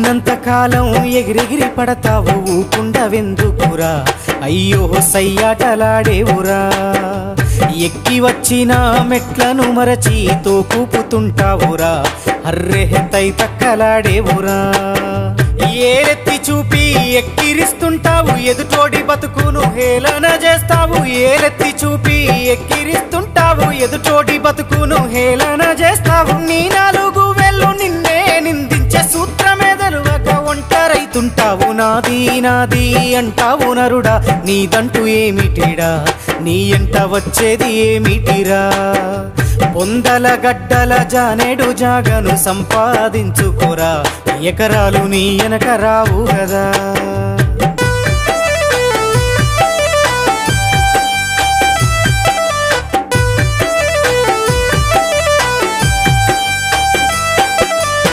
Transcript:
ఉన్నంత కాలం ఎగిరెగిరి పడతావు ఊకుండవెందుకురా అయ్యో సయ్యాటలాడేవురా ఎక్కి వచ్చిన మెట్లను మరచి తోకూపుతుంటావురా అర్రె తై తక్కలాడేవురా ఏలెత్తి చూపి ఎక్కిరిస్తుంటావు ఎదుటోడి బతుకును హేళన చేస్తావు ఏలెత్తి చూపి ఎక్కిరిస్తుంటావు ఎదుటోడి బతుకును హేళన చేస్తావు నీ నాలుగు వేళ్ళు నిన్నే నిందించే సూత్రమేదలువక ఒంటరైతుంటావు నాది నాది అంటావు నరుడా నీదంటూ ఏమిటిడా నీ ఎంట వచ్చేది ఏమిటిరా పొందల గడ్డల జానేడు జాగను సంపాదించుకోరా ఎకరాలు నీ వెనక రావు కదా